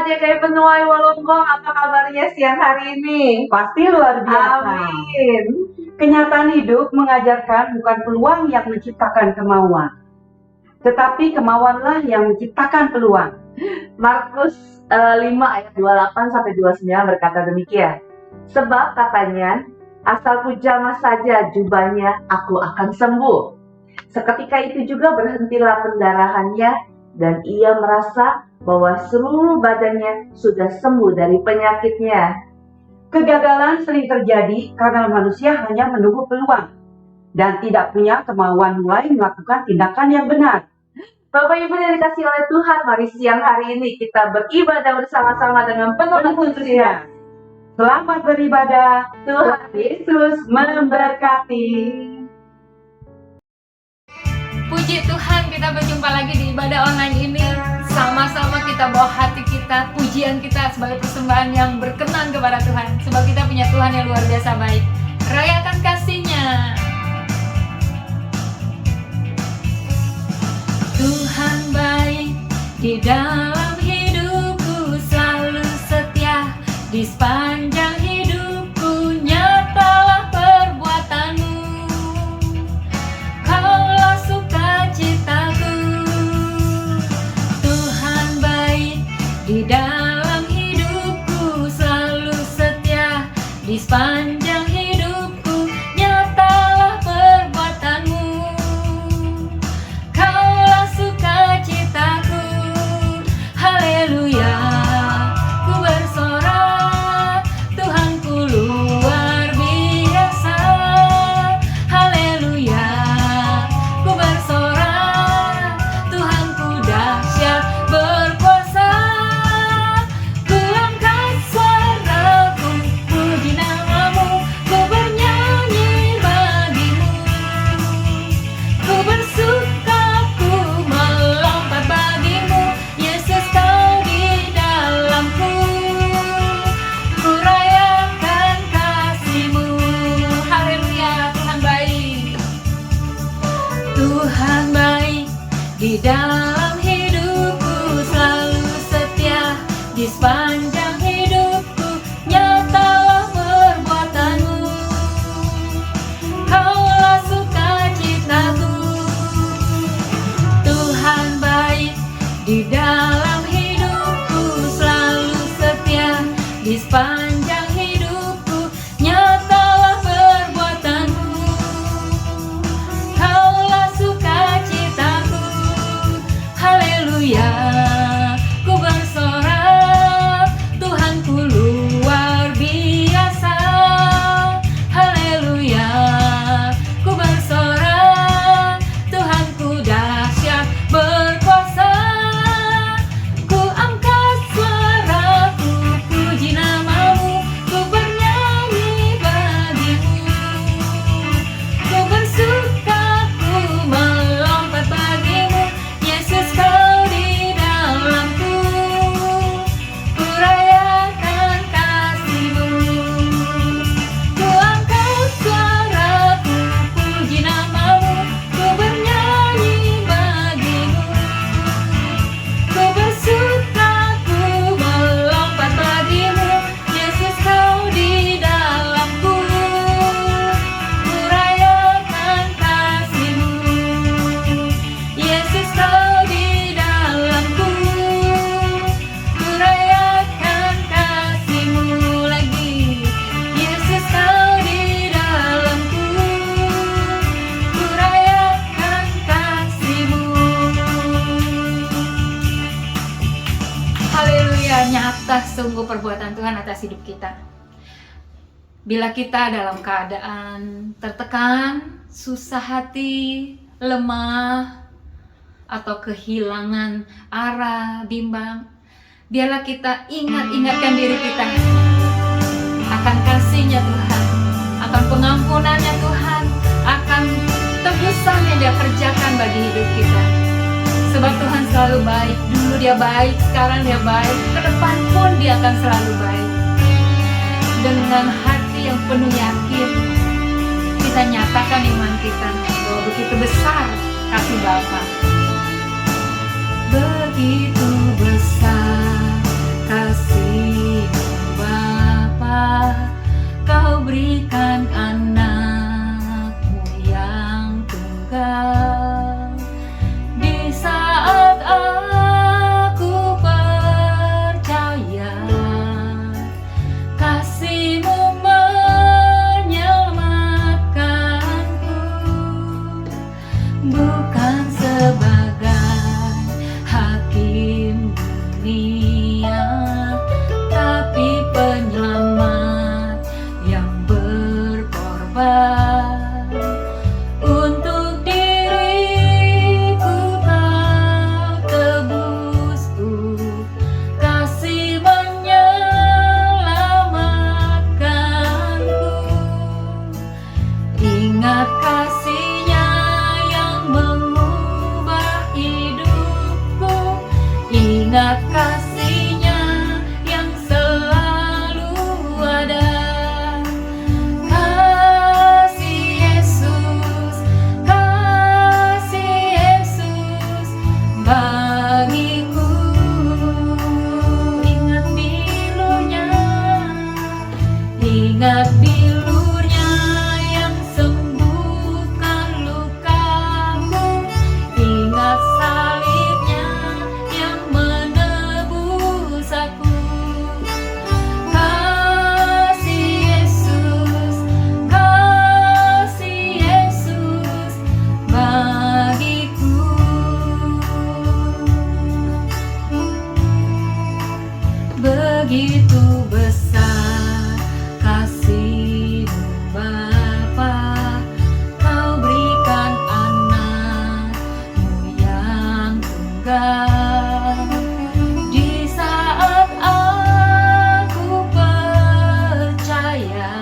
JKI Penuai Wolonggong, apa kabarnya siang hari ini? Pasti luar biasa. Amin. Kenyataan hidup mengajarkan bukan peluang yang menciptakan kemauan, tetapi kemauanlah yang menciptakan peluang. Markus 5 ayat 28 sampai 29 berkata demikian. Sebab katanya, asal ku jamah saja jubahnya, aku akan sembuh. Seketika itu juga berhentilah pendarahannya, dan ia merasa bahwa seluruh badannya sudah sembuh dari penyakitnya. Kegagalan sering terjadi karena manusia hanya menunggu peluang dan tidak punya kemauan mulai melakukan tindakan yang benar. Bapak Ibu yang dikasih oleh Tuhan, mari siang hari ini kita beribadah bersama-sama dengan penuh antusias. Selamat beribadah, Tuhan Yesus memberkati. Puji Tuhan, kita berjumpa lagi di ibadah online ini. Sama-sama kita bawa hati kita, pujian kita sebagai persembahan yang berkenan kepada Tuhan. Sebab kita punya Tuhan yang luar biasa baik. Rayakan kasih-Nya. Tuhan baik di dalam hidupku, selalu setia di sepanjang hidupku. Nyatalah perbuatanmu, Kaulah sukacitaku. Tuhan baik di dalam hidupku, selalu setia di sepanjang hidupku. Nyatalah perbuatanmu, Kaulah sukacitaku. Haleluya, ku bersorak, Tuhanku luar biasa. Haleluya, ku bersorak, Tuhanku dahsyat berkuasa. Ku angkat suaraku, puji namamu, ku bernyanyi bagimu. Ku bersuka, ku melompat bagimu, Yesus kau di dalamku. Ku rayakan kasih-Mu. Haleluya, Tuhan baik. Tuhan baik di dalam hidupku, selalu setia di sepanjang hidupku. Nyatalah perbuatanmu, Kaulah sukacitaku. Tuhan baik di dalam hidupku, selalu setia di sepanjang hidupku. Nyatalah perbuatanmu, Kaulah sukacitaku. Haleluya, ku bersorak, Tuhanku luar biasa. Haleluya, ku bersorak, Tuhanku dahsyat berkuasa. Ku angkat suaraku, puji namamu, ku bernyanyi bagimu. Ku bersuka, ku melompat bagimu, Yesus kau di dalamku. Ku rayakan kasih-Mu. Ku angkat suaraku, puji namamu, ku bernyanyi bagimu. Ku bersuka, ku melompat bagimu, Yesus kau di dalamku. Ku rayakan kasih-Mu, Yesus kau di dalamku. Ku rayakan kasih-Mu lagi, Yesus kau di dalamku. Ku rayakan kasih-Mu. Haleluya, nyata sungguh perbuatan Tuhan atas hidup kita. Bila kita dalam keadaan tertekan, susah hati, lemah, atau kehilangan arah, bimbang, biarlah kita ingatkan diri kita akan kasih-Nya Tuhan, akan pengampunannya Tuhan, akan tebusan yang Dia kerjakan bagi hidup kita. Sebab Tuhan selalu baik. Dulu Dia baik, sekarang Dia baik, ke depan pun Dia akan selalu baik. Dengan hati yang penuh yakin, kita nyatakan iman kita bahwa begitu besar kasih Bapa. Begitu besar Ingat kasih-Nya yang selalu ada. Kasih Yesus bagiku. Ingat bilurnya yang sembuhkan lukaku. Ingat salibnya yang menebus aku. Kasih Yesus bagiku. Begitu besar kasih-Mu Bapa, Kau berikan anak-Mu yang tunggal. Di saat aku percaya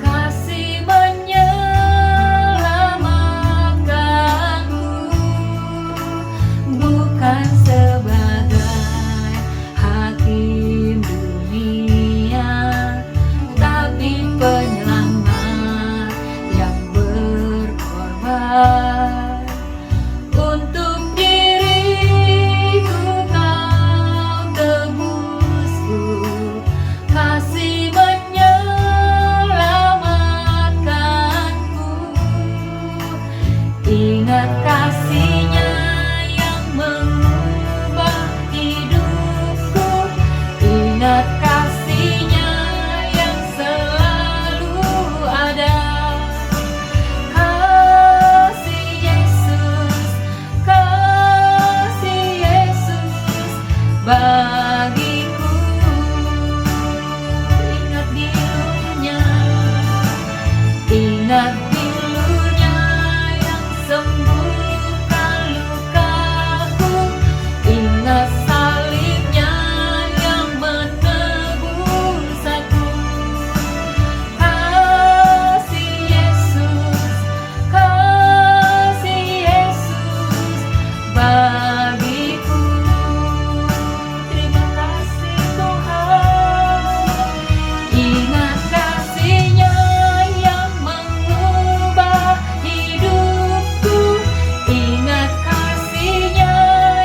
kasih menyelamatkanku, bukan sebagai hakim dunia, tapi penyelamat yang berkorban. Untuk diriku Kau tebusku, kasih menyelamatkanku. Ingat kasih-Nya yang mengubah hidupku. Ingat kasih-Nya yang selalu ada. Kasih Yesus bagiku. Ingat bilurnya yang sembuhkan lukaku. Ingat salibnya yang menebus aku. Kasih Yesus bagiku. Terima kasih Tuhan. Ingat kasih-Nya yang mengubah hidupku. Ingat kasih-Nya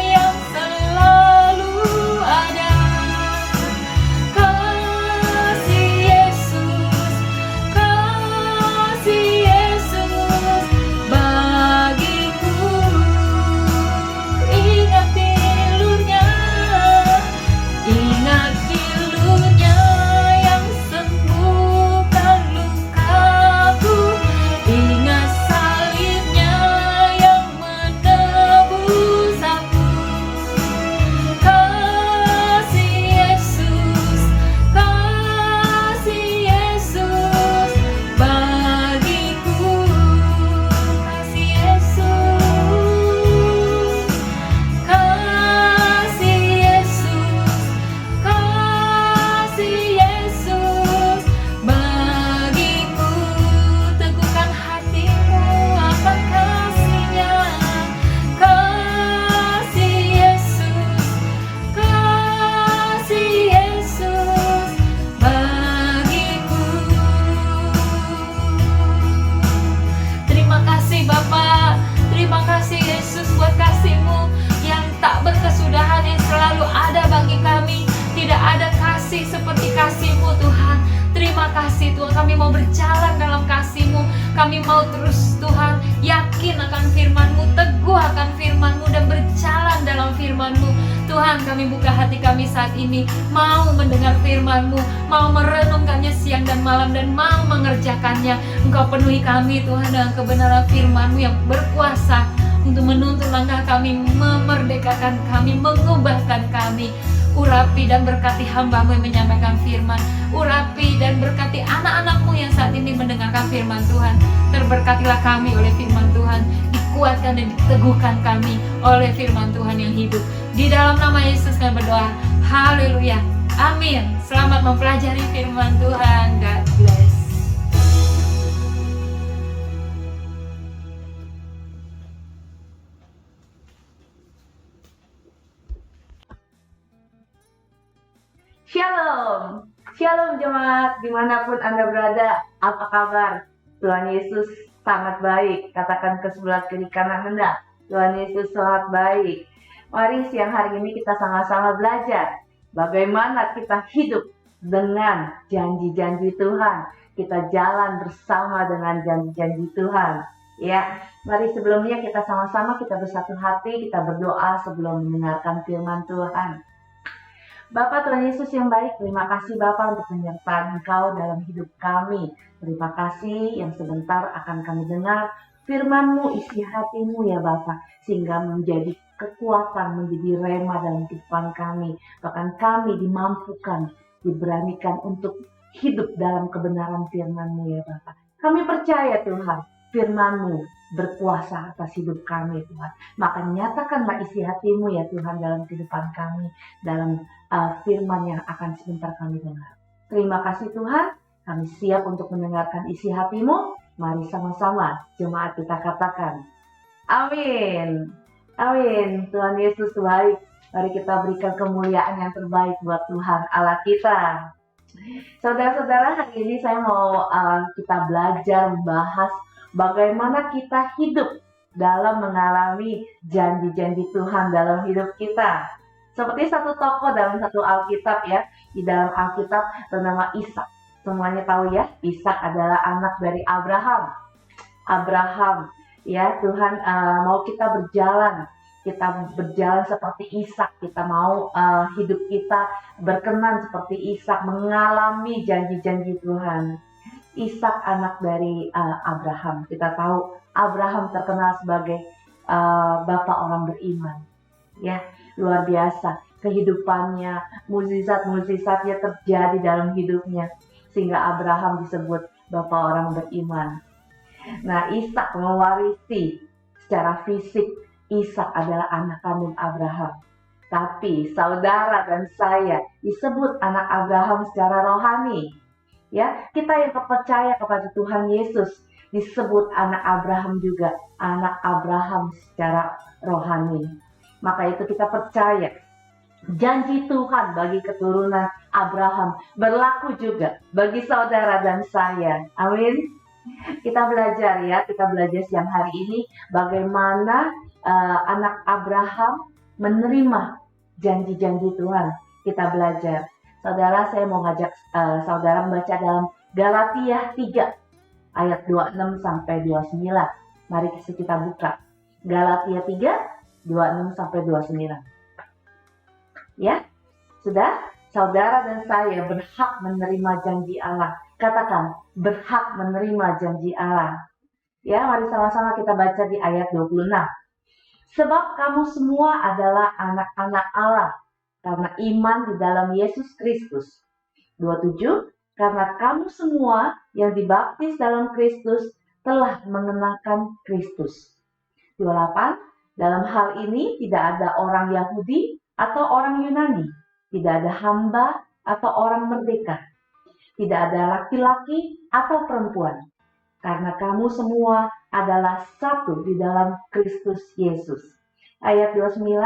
yang selalu ada. Kasih Yesus bagiku. Ingat bilurnya yang sembuhkan lukaku. Ingat salibnya yang menebus aku. Kasih Yesus bagiku. Kasih Yesus bagiku. Teguhkan hatimu akan kasih-Nya. Kasih Yesus bagiku. Terima kasih Bapa, terima kasih Yesus buat kasih-Mu yang tak berkesudahan, yang selalu ada bagi kami. Tidak ada kasih seperti kasih-Mu Tuhan. Terima kasih Tuhan, kami mau berjalan dalam kasih-Mu. Kami mau terus Tuhan yakin akan firman-Mu, teguh akan firman-Mu, dan berjalan dalam firman-Mu. Tuhan, kami buka hati kami saat ini, mau mendengar firman-Mu, mau merenungkannya siang dan malam, dan mau mengerjakannya. Engkau penuhi kami Tuhan dengan kebenaran firman-Mu yang berkuasa untuk menuntun langkah kami, memerdekakan kami, mengubahkan kami. Urapi dan berkati hamba-Mu yang menyampaikan firman. Urapi dan berkati anak-anak-Mu yang saat ini mendengarkan firman Tuhan. Terberkatilah kami oleh firman Tuhan. Dikuatkan dan diteguhkan kami oleh firman Tuhan yang hidup. Di dalam nama Yesus kami berdoa. Haleluya. Amin. Selamat mempelajari firman Tuhan. God bless. Shalom, Shalom jemaat, dimanapun Anda berada, apa kabar? Tuhan Yesus sangat baik, katakan ke sebelah kiri kanan Anda, Tuhan Yesus sangat baik. Mari siang hari ini kita sama-sama belajar bagaimana kita hidup dengan janji-janji Tuhan. Kita jalan bersama dengan janji-janji Tuhan. Ya, mari sebelumnya kita sama-sama kita bersatu hati, kita berdoa sebelum mendengarkan firman Tuhan. Bapak Tuhan Yesus yang baik, terima kasih Bapak untuk penyertaan Engkau dalam hidup kami. Terima kasih yang sebentar akan kami dengar firman-Mu, isi hati-Mu ya Bapak, sehingga menjadi kekuatan, menjadi rema dalam kehidupan kami. Bahkan kami dimampukan, diberanikan untuk hidup dalam kebenaran firman-Mu ya Bapak. Kami percaya Tuhan, firman-Mu berkuasa atas hidup kami Tuhan. Maka nyatakanlah isi hati-Mu ya Tuhan dalam kehidupan kami, dalam firman yang akan sebentar kami dengar. Terima kasih Tuhan, kami siap untuk mendengarkan isi hati-Mu. Mari sama-sama jemaat kita katakan, amin. Amin. Tuhan Yesus baik. Mari kita berikan kemuliaan yang terbaik buat Tuhan Allah kita. Saudara-saudara, hari ini saya mau kita belajar membahas bagaimana kita hidup dalam mengalami janji-janji Tuhan dalam hidup kita. Seperti satu tokoh dalam satu Alkitab ya, di dalam Alkitab bernama Ishak. Semuanya tahu ya, Ishak adalah anak dari Abraham. Abraham, ya Tuhan mau kita berjalan seperti Ishak. Kita mau hidup kita berkenan seperti Ishak, mengalami janji-janji Tuhan. Ishak anak dari Abraham. Kita tahu Abraham terkenal sebagai bapak orang beriman. Ya, luar biasa kehidupannya, mukjizat-mukjizatnya terjadi dalam hidupnya sehingga Abraham disebut bapak orang beriman. Nah, Ishak mewarisi secara fisik. Ishak adalah anak kandung Abraham. Tapi saudara dan saya disebut anak Abraham secara rohani. Ya, kita yang percaya kepada Tuhan Yesus disebut anak Abraham juga, anak Abraham secara rohani. Maka itu kita percaya janji Tuhan bagi keturunan Abraham berlaku juga bagi saudara dan saya. Amin. Kita belajar siang hari ini bagaimana anak Abraham menerima janji-janji Tuhan. Kita belajar. Saudara, saya mau ngajak saudara membaca dalam Galatia 3 ayat 26 sampai 29. Mari kita buka. Galatia 3 26 sampai 29. Ya, sudah? Saudara dan saya berhak menerima janji Allah. Katakan, berhak menerima janji Allah. Ya, mari sama-sama kita baca di ayat 26. Sebab kamu semua adalah anak-anak Allah karena iman di dalam Yesus Kristus. 27. Karena kamu semua yang dibaptis dalam Kristus telah mengenakan Kristus. 28. Dalam hal ini tidak ada orang Yahudi atau orang Yunani, tidak ada hamba atau orang merdeka, tidak ada laki-laki atau perempuan, karena kamu semua adalah satu di dalam Kristus Yesus. Ayat 29,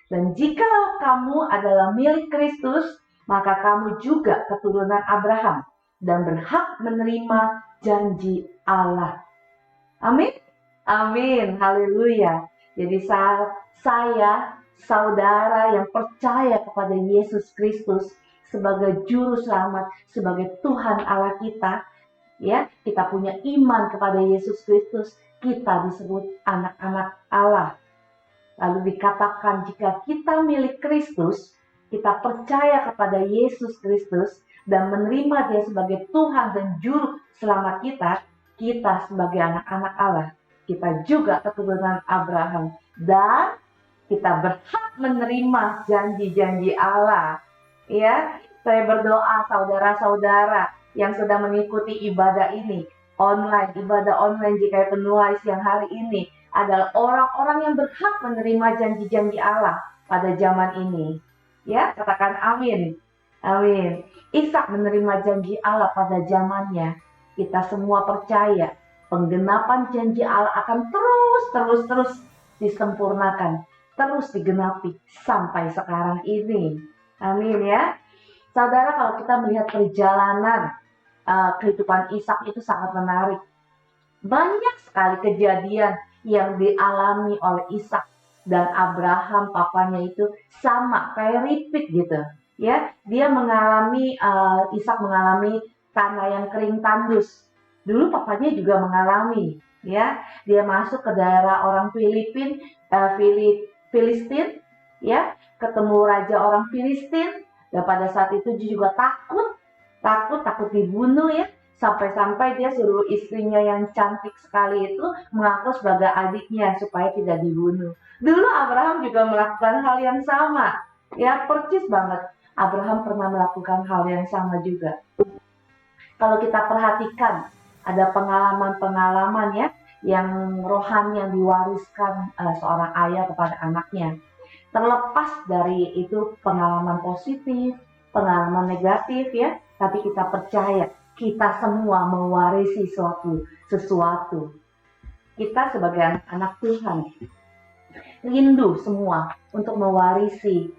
dan jikalau kamu adalah milik Kristus, maka kamu juga keturunan Abraham dan berhak menerima janji Allah. Amin. Amin. Haleluya. Jadi saya, saudara yang percaya kepada Yesus Kristus sebagai juru selamat, sebagai Tuhan Allah kita, ya, kita punya iman kepada Yesus Kristus, kita disebut anak-anak Allah. Lalu dikatakan jika kita milik Kristus, kita percaya kepada Yesus Kristus dan menerima Dia sebagai Tuhan dan juru selamat kita sebagai anak-anak Allah. Kita juga keturunan Abraham dan kita berhak menerima janji-janji Allah. Ya, saya berdoa saudara-saudara yang sedang mengikuti ibadah ini ibadah online jika penulis yang hari ini adalah orang-orang yang berhak menerima janji-janji Allah pada zaman ini. Ya, katakan amin. Amin. Ishak menerima janji Allah pada zamannya. Kita semua percaya penggenapan janji Allah akan terus disempurnakan, terus digenapi sampai sekarang ini. Amin ya. Saudara, kalau kita melihat perjalanan kehidupan Ishak itu sangat menarik. Banyak sekali kejadian yang dialami oleh Ishak dan Abraham, papanya itu sama, kayak repeat gitu. Ya, dia mengalami Ishak mengalami tanah yang kering tandus. Dulu papanya juga mengalami, ya. Dia masuk ke daerah orang Filistin, ya, ketemu raja orang Filistin, dan pada saat itu dia juga takut dibunuh, ya. Sampai-sampai dia suruh istrinya yang cantik sekali itu mengaku sebagai adiknya supaya tidak dibunuh. Dulu Abraham juga melakukan hal yang sama. Ya, percis banget. Abraham pernah melakukan hal yang sama juga. Kalau kita perhatikan, ada pengalaman-pengalaman ya, yang rohani yang diwariskan seorang ayah kepada anaknya. Terlepas dari itu pengalaman positif, pengalaman negatif ya, tapi kita percaya kita semua mewarisi sesuatu. Kita sebagai anak Tuhan rindu semua untuk mewarisi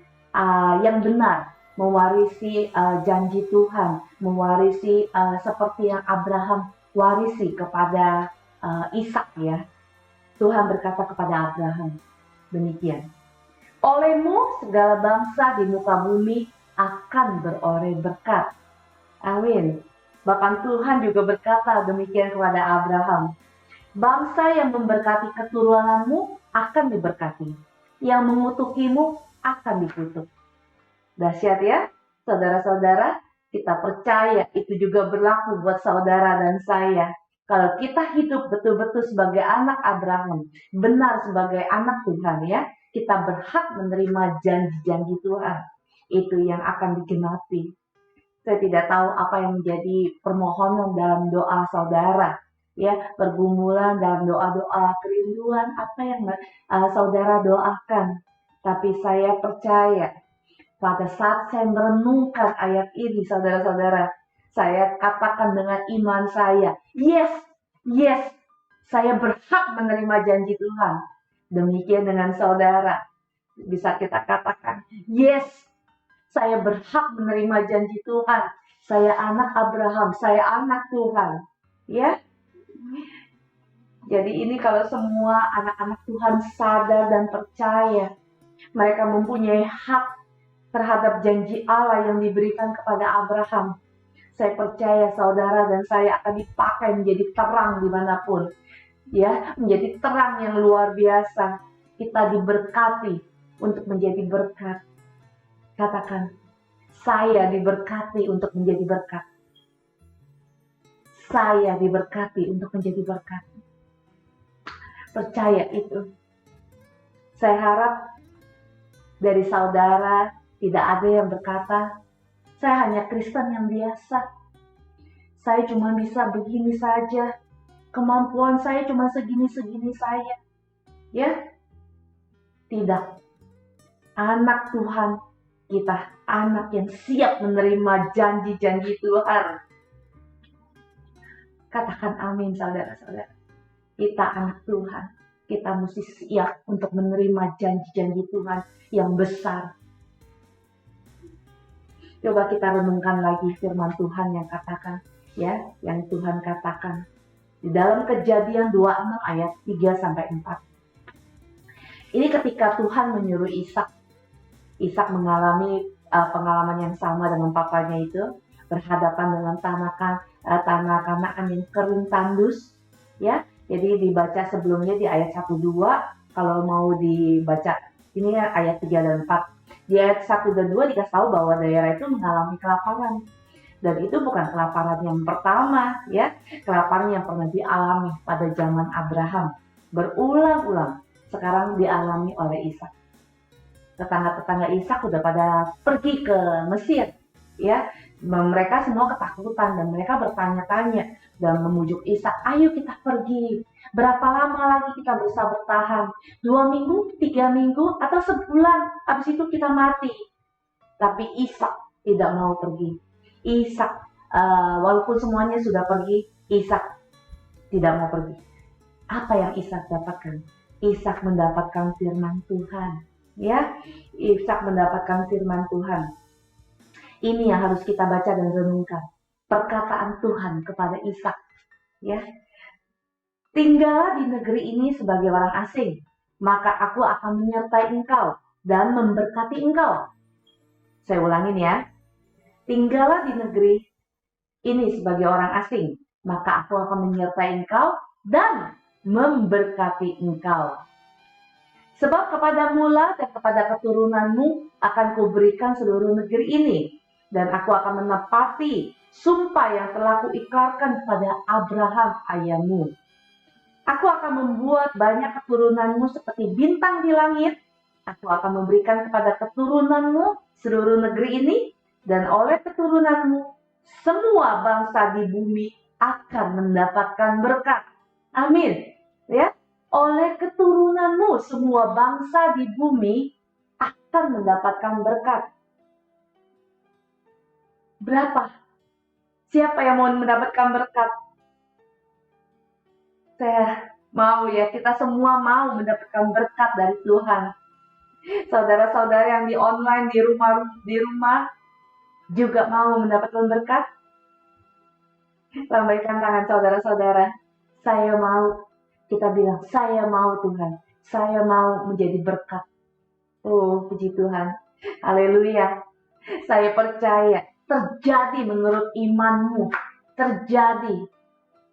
yang benar, mewarisi janji Tuhan, mewarisi seperti yang Abraham warisi kepada Ishak ya. Tuhan berkata kepada Abraham demikian, olehmu segala bangsa di muka bumi akan beroleh berkat. Amin. Bahkan Tuhan juga berkata demikian kepada Abraham. Bangsa yang memberkati keturunanmu akan diberkati. Yang mengutukimu akan dikutuk. Dahsyat ya, saudara-saudara, kita percaya itu juga berlaku buat saudara dan saya. Kalau kita hidup betul-betul sebagai anak Abraham, benar sebagai anak Tuhan ya, kita berhak menerima janji-janji Tuhan. Itu yang akan digenapi. Saya tidak tahu apa yang menjadi permohonan dalam doa saudara, ya, pergumulan dalam doa-doa, kerinduan apa yang saudara doakan. Tapi saya percaya pada saat saya merenungkan ayat ini, saudara-saudara, saya katakan dengan iman saya, yes, saya berhak menerima janji Tuhan. Demikian dengan saudara, bisa kita katakan, yes, saya berhak menerima janji Tuhan. Saya anak Abraham, saya anak Tuhan. Ya. Jadi ini kalau semua anak-anak Tuhan sadar dan percaya, mereka mempunyai hak terhadap janji Allah yang diberikan kepada Abraham. Saya percaya saudara dan saya akan dipakai menjadi terang dimanapun. Ya, menjadi terang yang luar biasa. Kita diberkati untuk menjadi berkat. Katakan, saya diberkati untuk menjadi berkat. Saya diberkati untuk menjadi berkat. Percaya itu. Saya harap dari saudara tidak ada yang berkata, saya hanya Kristen yang biasa. Saya cuma bisa begini saja. Kemampuan saya cuma segini-segini saja. Ya? Tidak. Anak Tuhan, kita anak yang siap menerima janji-janji Tuhan. Katakan amin saudara-saudara. Kita anak Tuhan. Kita mesti siap untuk menerima janji-janji Tuhan yang besar. Coba kita renungkan lagi firman Tuhan yang katakan, ya, yang Tuhan katakan di dalam Kejadian 26 ayat 3-4. Ini ketika Tuhan menyuruh Ishak mengalami pengalaman yang sama dengan papanya itu, berhadapan dengan tanah Kanaan yang kering tandus, ya. Jadi dibaca sebelumnya di ayat 1-2, kalau mau dibaca ini ya ayat 3 dan 4. Di ayat 1 dan 2 dikasih tahu bahwa daerah itu mengalami kelaparan. Dan itu bukan kelaparan yang pertama, ya. Kelaparan yang pernah dialami pada zaman Abraham. Berulang-ulang sekarang dialami oleh Ishak. Tetangga-tetangga Ishak udah pada pergi ke Mesir, ya. Mereka semua ketakutan dan mereka bertanya-tanya dan memujuk Ishak, ayo kita pergi. Berapa lama lagi kita bisa bertahan? 2 minggu, 3 minggu, atau sebulan? Habis itu kita mati. Tapi Ishak tidak mau pergi. Ishak, walaupun semuanya sudah pergi, Ishak tidak mau pergi. Apa yang Ishak dapatkan? Ishak mendapatkan firman Tuhan. Ya, Ishak mendapatkan firman Tuhan. Ini yang harus kita baca dan renungkan. Perkataan Tuhan kepada Ishak, ya. Tinggallah di negeri ini sebagai orang asing, maka aku akan menyertai engkau dan memberkati engkau. Saya ulangin ya. Tinggallah di negeri ini sebagai orang asing, maka aku akan menyertai engkau dan memberkati engkau. Sebab kepadamu lah dan kepada keturunanmu akan kuberikan seluruh negeri ini, dan aku akan menepati sumpah yang telah kuikrarkan kepada Abraham ayahmu. Aku akan membuat banyak keturunanmu seperti bintang di langit. Aku akan memberikan kepada keturunanmu seluruh negeri ini, dan oleh keturunanmu semua bangsa di bumi akan mendapatkan berkat. Amin. Ya, oleh keturunanmu semua bangsa di bumi akan mendapatkan berkat. Berapa? Siapa yang mau mendapatkan berkat? Saya mau ya, kita semua mau mendapatkan berkat dari Tuhan. Saudara-saudara yang di online, di rumah juga mau mendapatkan berkat. Lambaikan tangan saudara-saudara. Saya mau. Kita bilang, saya mau Tuhan. Saya mau menjadi berkat. Oh, puji Tuhan. Haleluya. Saya percaya terjadi menurut imanmu. Terjadi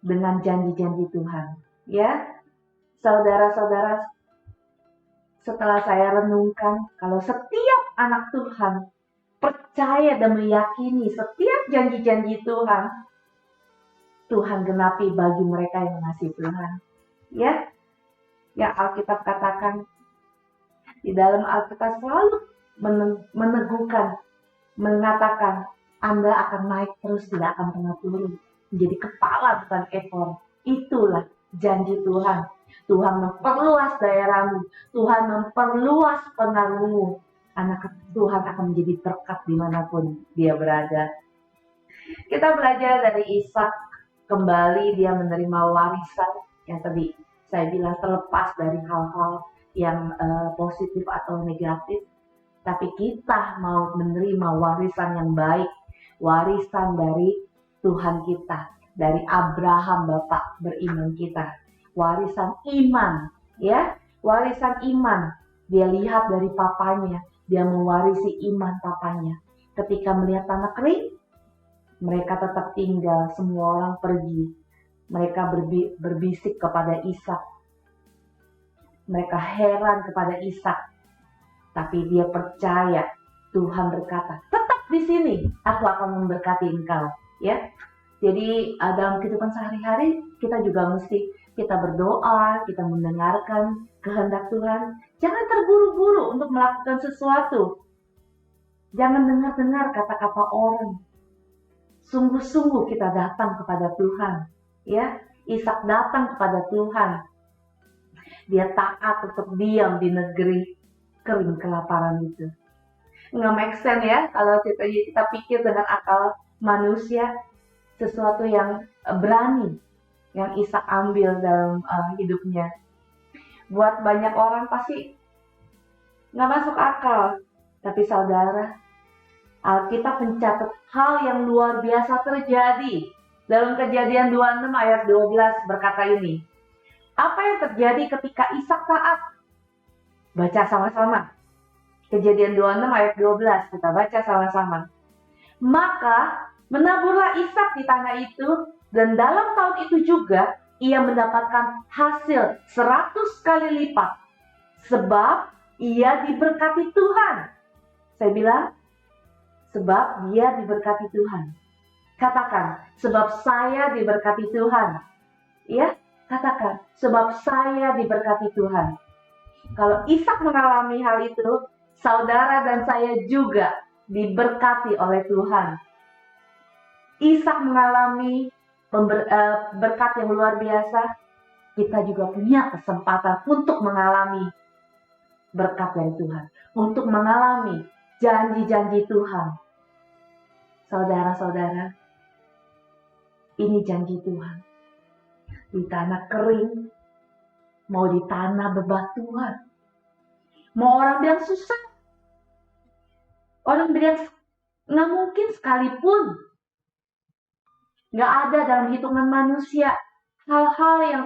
dengan janji-janji Tuhan. Ya, saudara-saudara, setelah saya renungkan, kalau setiap anak Tuhan percaya dan meyakini setiap janji-janji Tuhan, Tuhan genapi bagi mereka yang mengasihi Tuhan. Ya, yang Alkitab katakan, di dalam Alkitab selalu meneguhkan, mengatakan, Anda akan naik terus, tidak akan pernah turun. Menjadi kepala bukan ekor. Itulah janji Tuhan. Tuhan memperluas daerahmu. Tuhan memperluas pengaruhmu. Anak Tuhan akan menjadi berkat dimanapun dia berada. Kita belajar dari Ishak. Kembali dia menerima warisan yang tadi saya bilang terlepas dari hal-hal yang positif atau negatif. Tapi kita mau menerima warisan yang baik. Warisan dari Tuhan kita. Dari Abraham Bapak beriman kita. Warisan iman. Ya, warisan iman. Dia lihat dari papanya. Dia mewarisi iman papanya. Ketika melihat tanah kering, mereka tetap tinggal, semua orang pergi. Mereka berbisik kepada Ishak. Mereka heran kepada Ishak. Tapi dia percaya, Tuhan berkata, tetap di sini, aku akan memberkati engkau. Ya, jadi dalam kehidupan sehari-hari, kita juga mesti kita berdoa, kita mendengarkan kehendak Tuhan. Jangan terburu-buru untuk melakukan sesuatu. Jangan dengar-dengar kata-kata orang. Sungguh-sungguh kita datang kepada Tuhan. Ya, Ishak datang kepada Tuhan. Dia taat untuk diam di negeri kering kelaparan itu. Nggak make sense ya, kalau kita pikir dengan akal manusia, sesuatu yang berani yang Ishak ambil dalam hidupnya. Buat banyak orang pasti nggak masuk akal. Tapi saudara, Alkitab mencatat hal yang luar biasa terjadi. Dalam Kejadian 26 ayat 12 berkata ini. Apa yang terjadi ketika Ishak taat? Baca sama-sama. Kejadian 26 ayat 12, kita baca sama-sama. Maka menaburlah Ishak di tanah itu, dan dalam tahun itu juga ia mendapatkan hasil 100 kali lipat. Sebab ia diberkati Tuhan. Saya bilang, sebab dia diberkati Tuhan. Katakan, sebab saya diberkati Tuhan. Ya, katakan, sebab saya diberkati Tuhan. Kalau Ishak mengalami hal itu, saudara dan saya juga diberkati oleh Tuhan. Ishak mengalami berkat yang luar biasa. Kita juga punya kesempatan untuk mengalami berkat dari Tuhan. Untuk mengalami janji-janji Tuhan. Saudara-saudara, ini janji Tuhan. Di tanah kering, mau di tanah bebatuan. Mau orang bilang susah. Orang bilang Nggak mungkin sekalipun. Nggak ada dalam hitungan manusia hal-hal yang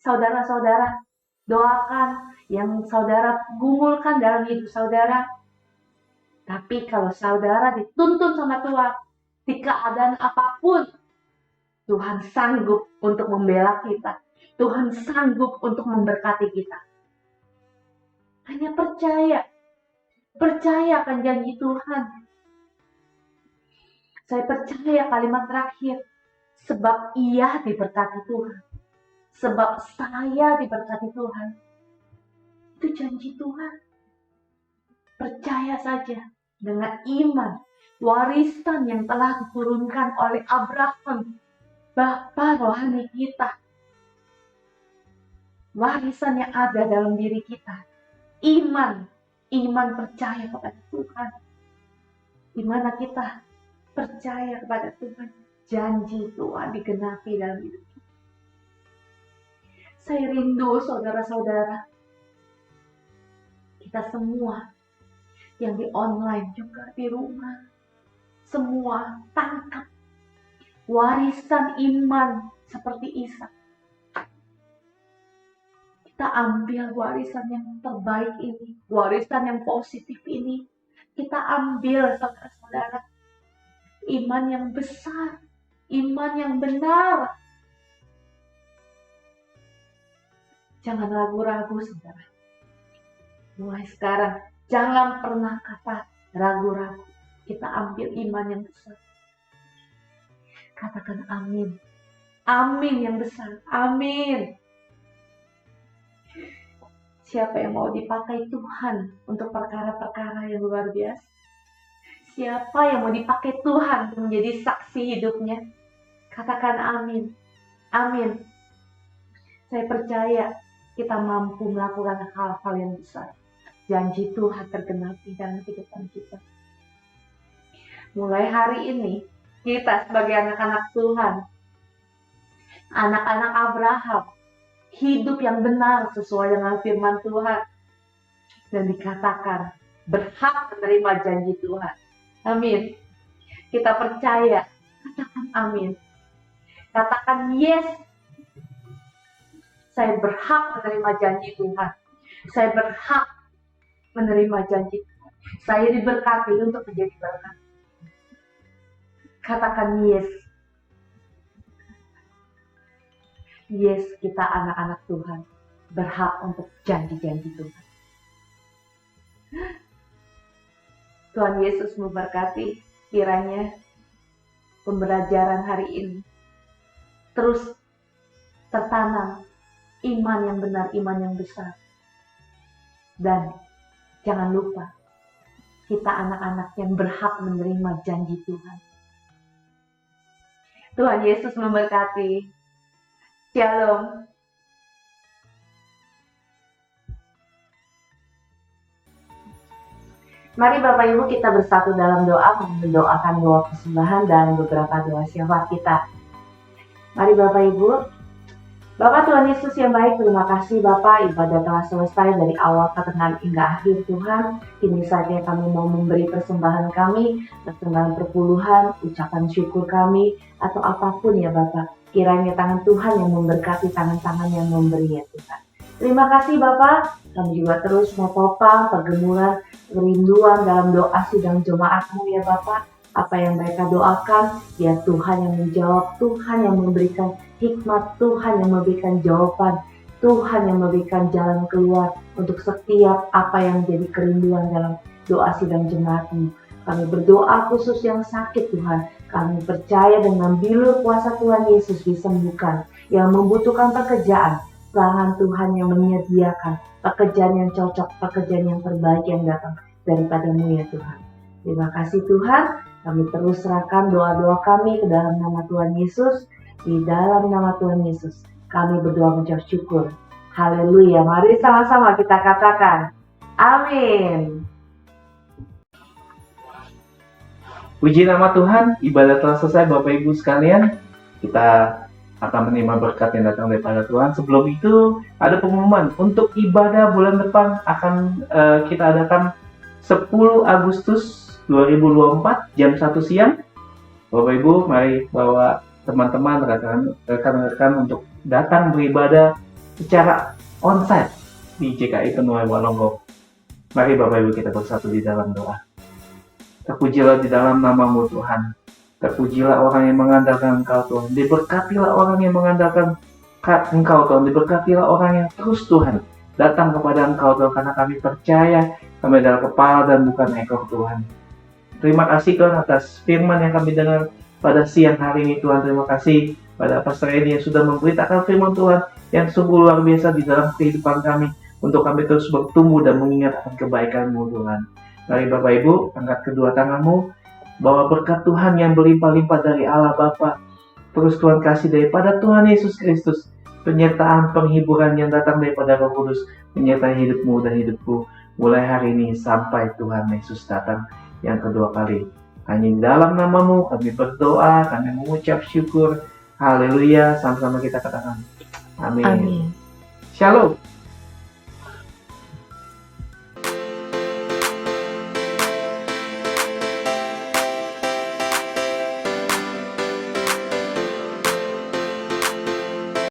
saudara-saudara doakan, yang saudara gumulkan dalam hidup saudara. Tapi kalau saudara dituntun sama Tuhan, di keadaan apapun, Tuhan sanggup untuk membela kita. Tuhan sanggup untuk memberkati kita. Hanya percaya. Percaya akan janji Tuhan. Saya percaya kalimat terakhir. Sebab ia diberkati Tuhan. Sebab saya diberkati Tuhan. Itu janji Tuhan. Percaya saja dengan iman. Warisan yang telah diturunkan oleh Abraham. Bapa rohani kita. Warisan yang ada dalam diri kita. Iman. Iman percaya kepada Tuhan. Di mana kita percaya kepada Tuhan. Janji Tuhan digenapi dalam hidup kita. Saya rindu saudara-saudara. Kita semua yang di online juga di rumah. Semua tangkap warisan iman seperti Ishak. Kita ambil warisan yang terbaik ini, warisan yang positif ini. Kita ambil saudara-saudara. Iman yang besar, iman yang benar. Jangan ragu-ragu saudara. Mulai sekarang, jangan pernah kata ragu-ragu. Kita ambil iman yang besar. Katakan amin. Amin yang besar. Amin. Siapa yang mau dipakai Tuhan untuk perkara-perkara yang luar biasa? Siapa yang mau dipakai Tuhan untuk menjadi saksi hidupnya? Katakan amin. Amin. Saya percaya kita mampu melakukan hal-hal yang besar. Janji Tuhan tergenapi dalam kehidupan kita. Mulai hari ini, kita sebagai anak-anak Tuhan, anak-anak Abraham, hidup yang benar sesuai dengan firman Tuhan. Dan dikatakan berhak menerima janji Tuhan. Amin. Kita percaya. Katakan amin. Katakan yes. Saya berhak menerima janji Tuhan. Saya berhak menerima janji Tuhan. Saya diberkati untuk menjadi berkat. Katakan yes. Yes, kita anak-anak Tuhan. Berhak untuk janji-janji Tuhan. Tuhan Yesus memberkati. Kiranya pembelajaran hari ini terus tertanam iman yang benar, iman yang besar. Dan jangan lupa, kita anak-anak yang berhak menerima janji Tuhan. Tuhan Yesus memberkati. Shalom. Mari Bapak Ibu kita bersatu dalam doa, mendoakan doa persembahan dan beberapa doa syafaat kita. Mari Bapak Ibu. Bapak Tuhan Yesus yang baik, terima kasih Bapak, ibadah telah selesai dari awal pertengahan hingga akhir Tuhan. Kini saatnya kami mau memberi persembahan kami, persembahan perpuluhan, ucapan syukur kami, atau apapun ya Bapak. Kiranya tangan Tuhan yang memberkati, tangan-tangan yang memberi ya Tuhan. Terima kasih Bapak, kami juga terus mau topang, pergumulan, kerinduan dalam doa sidang jemaat-Mu ya Bapak. Apa yang mereka doakan, ya Tuhan yang menjawab, Tuhan yang memberikan hikmat, Tuhan yang memberikan jawaban, Tuhan yang memberikan jalan keluar untuk setiap apa yang menjadi kerinduan dalam doa sidang jemaat-Mu. Kami berdoa khusus yang sakit Tuhan, kami percaya dengan bilur kuasa Tuhan Yesus disembuhkan, yang membutuhkan pekerjaan, tangan Tuhan yang menyediakan, pekerjaan yang cocok, pekerjaan yang terbaik yang datang daripada-Mu ya Tuhan. Terima kasih Tuhan, kami terus serahkan doa-doa kami ke dalam nama Tuhan Yesus. Di dalam nama Tuhan Yesus, kami berdoa mengucap syukur. Haleluya, mari sama-sama kita katakan, amin. Puji nama Tuhan, ibadah telah selesai Bapak Ibu sekalian. Kita akan menerima berkat yang datang daripada Tuhan. Sebelum itu, ada pengumuman untuk ibadah bulan depan akan kita adakan 10 Agustus 2024 jam 1 siang. Bapak Ibu, mari bawa teman-teman, rekan-rekan untuk datang beribadah secara onsite di JKI Penuai Walongo. Mari Bapak Ibu kita bersatu di dalam doa. Terpujilah di dalam nama-Mu Tuhan. Terpujilah orang yang mengandalkan Engkau Tuhan. Diberkatilah orang yang mengandalkan Engkau Tuhan. Diberkatilah orang yang terus Tuhan datang kepada Engkau Tuhan, karena kami percaya kami adalah kepala dan bukan ekor Tuhan. Terima kasih Tuhan atas firman yang kami dengar pada siang hari ini Tuhan. Terima kasih pada Pastor Edi yang sudah memberitakan firman Tuhan yang sungguh luar biasa di dalam kehidupan kami, untuk kami terus bertumbuh dan mengingat akan kebaikan-Mu Tuhan. Mari Bapak Ibu, angkat kedua tangan-Mu, bawa berkat Tuhan yang berlimpah-limpah dari Allah Bapa, terus Tuhan kasih daripada Tuhan Yesus Kristus, penyertaan penghiburan yang datang daripada Roh Kudus menyertai hidupmu dan hidupku mulai hari ini sampai Tuhan Yesus datang yang kedua kali. Hanya di dalam nama-Mu kami berdoa, kami mengucap syukur. Haleluya, sama-sama kita katakan amin. Amin. Shalom.